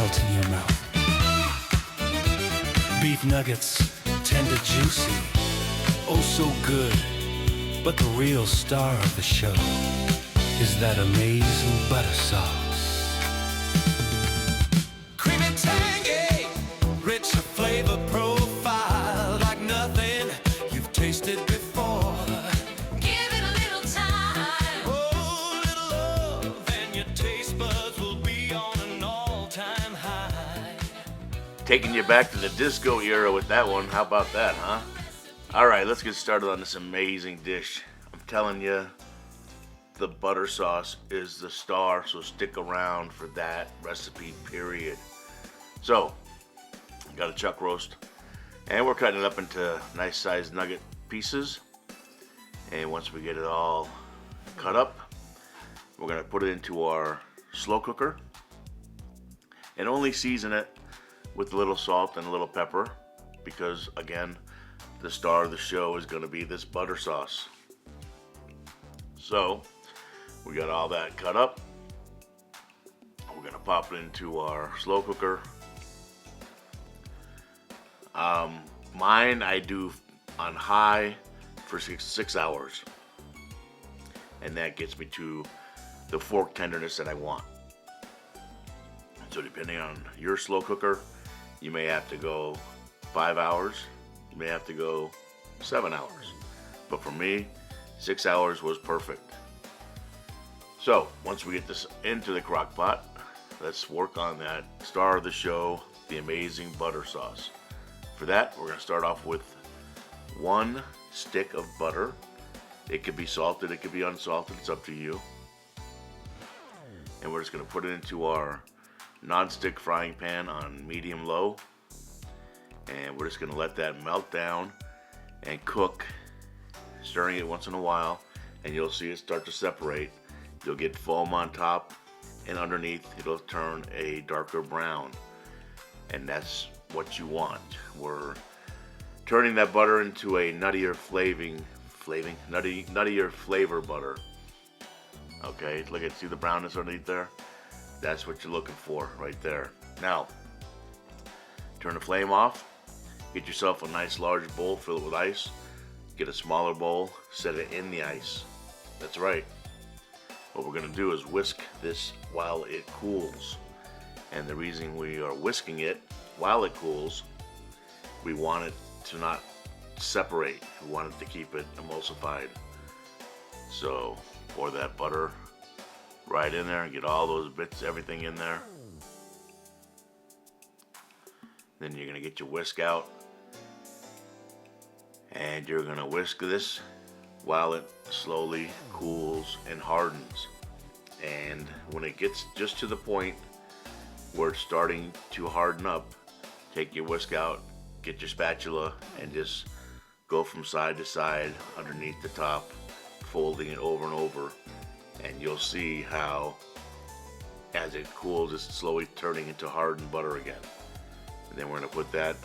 melt in your mouth. Beef nuggets, tender, juicy, oh so good. But the real star of the show is that amazing butter sauce. Creamy, tangy, rich flavor profile, like nothing you've tasted before. Give it a little time. Oh, little love, and your taste buds will be on an all-time high. Taking you back to the disco era with that one. How about that, huh? All right, let's get started on this amazing dish. I'm telling you, the butter sauce is the star, so stick around for that recipe, period. So, got a chuck roast, and we're cutting it up into nice sized nugget pieces. And once we get it all cut up, we're gonna put it into our slow cooker and only season it with a little salt and a little pepper, because again, the star of the show is going to be this butter sauce. So we got all that cut up. We're going to pop it into our slow cooker. Mine I do on high for six hours, and that gets me to the fork tenderness that I want. So depending on your slow cooker, you may have to go 5 hours, you may have to go 7 hours. But for me, 6 hours was perfect. So once we get this into the crock pot, let's work on that star of the show, the amazing butter sauce. For that, we're going to start off with 1 stick of butter. It could be salted, it could be unsalted, it's up to you. And we're just going to put it into our non-stick frying pan on medium low, and we're just going to let that melt down and cook, stirring it once in a while, and you'll see it start to separate. You'll get foam on top, and underneath it'll turn a darker brown, and that's what you want. We're turning that butter into a nuttier nuttier flavor butter. Okay, look at, see the brownness underneath there? That's what you're looking for right there. Now, turn the flame off. Get yourself a nice large bowl, fill it with ice. Get a smaller bowl, set it in the ice. That's right. What we're going to do is whisk this while it cools. And the reason we are whisking it while it cools, we want it to not separate. We want it to keep it emulsified. So pour that butter right in there and get all those bits, everything in there. Then you're going to get your whisk out, and you're going to whisk this while it slowly cools and hardens. And when it gets just to the point where it's starting to harden up, take your whisk out, get your spatula, and just go from side to side underneath the top, folding it over and over. And you'll see how, as it cools, it's slowly turning into hardened butter again. And then we're going to put that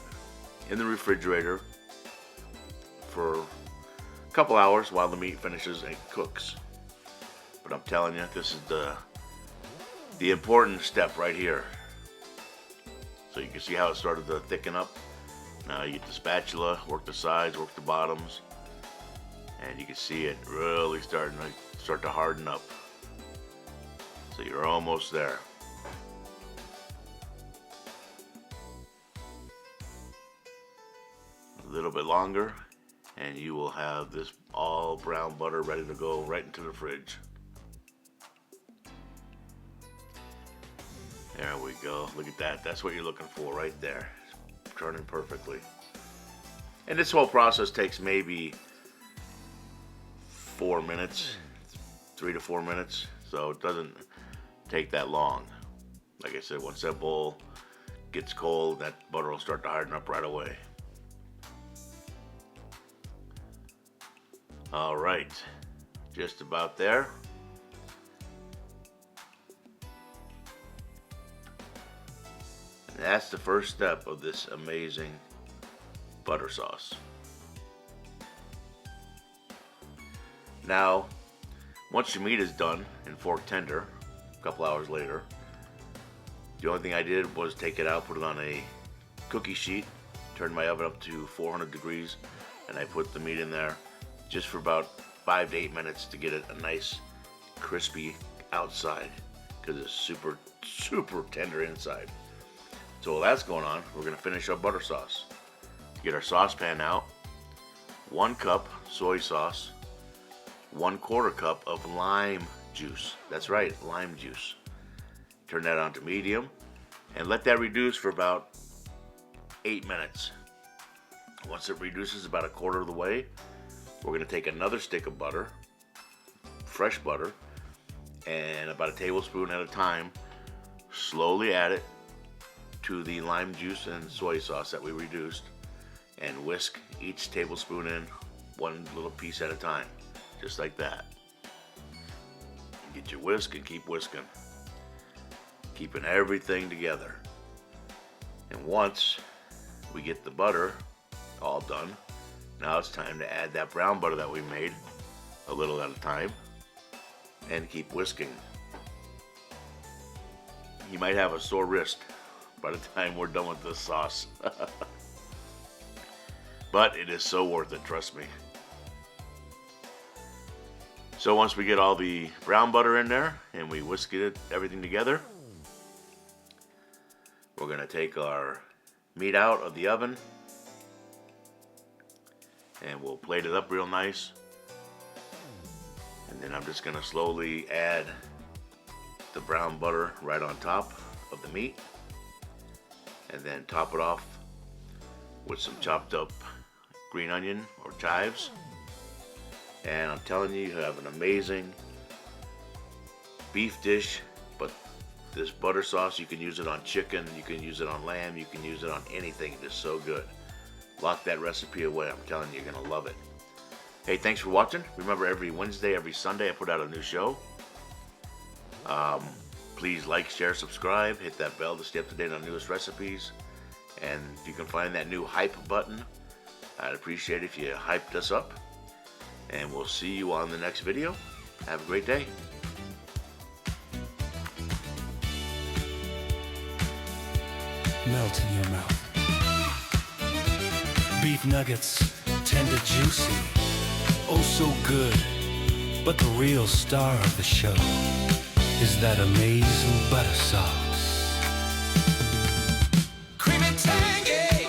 in the refrigerator for a couple hours while the meat finishes and cooks. But I'm telling you, this is the important step right here. So you can see how it started to thicken up. Now you get the spatula, work the sides, work the bottoms, and you can see it really start to harden up. So you're almost there. A little bit longer, and you will have this all brown butter ready to go right into the fridge. There we go. Look at that. That's what you're looking for right there. It's turning perfectly. And this whole process takes maybe 4 minutes, 3 to 4 minutes, so it doesn't take that long. Like I said, once that bowl gets cold, that butter will start to harden up right away. All right, just about there. And that's the first step of this amazing butter sauce. Now, once your meat is done and fork tender, a couple hours later, The only thing I did was take it out, put it on a cookie sheet, turned my oven up to 400 degrees, and I put the meat in there just for about 5 to 8 minutes to get it a nice crispy outside, because it's super tender inside. So while that's going on, we're going to finish our butter sauce. Get our saucepan out, 1 cup soy sauce, 1/4 cup of lime juice. That's right, lime juice. Turn that on to medium and let that reduce for about 8 minutes. Once it reduces about 1/4 of the way, we're going to take another stick of butter, fresh butter, and about a tablespoon at a time, slowly add it to the lime juice and soy sauce that we reduced, and whisk each tablespoon in 1 little piece at a time, just like that. Get your whisk and keep whisking, keeping everything together. And once we get the butter all done, now it's time to add that brown butter that we made, a little at a time, and keep whisking. You might have a sore wrist by the time we're done with this sauce. But it is so worth it, trust me. So once we get all the brown butter in there and we whisk everything together, we're going to take our meat out of the oven and we'll plate it up real nice. And then I'm just going to slowly add the brown butter right on top of the meat, and then top it off with some chopped up green onion or chives. And I'm telling you, you have an amazing beef dish. But this butter sauce, you can use it on chicken, you can use it on lamb, you can use it on anything. It is so good. Lock that recipe away. I'm telling you, you're gonna love it. Hey, thanks for watching. Remember, every Wednesday, every Sunday, I put out a new show. Please like, share, subscribe, hit that bell to stay up to date on newest recipes. And if you can find that new hype button, I'd appreciate it if you hyped us up. And we'll see you on the next video. Have a great day. Melt in your mouth. Beef nuggets, tender, juicy, oh so good. But the real star of the show is that amazing butter sauce. Creamy, tangy,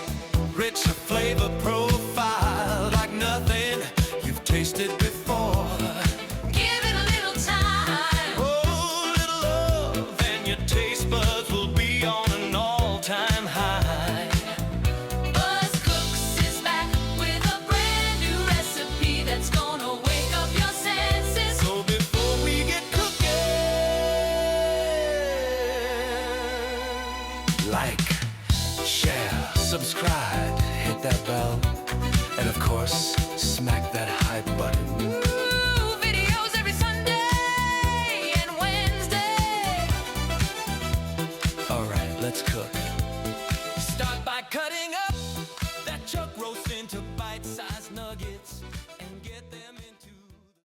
rich flavor profile, like nothing you've tasted before. Give it a little time. Oh, little love, and your taste buds will be on an all-time high. Buzz Cooks is back with a brand new recipe that's gonna wake up your senses. So before we get cooking, like, share, subscribe, hit that bell, and of course, smack that hype button. Ooh, videos every Sunday and Wednesday. All right, let's cook.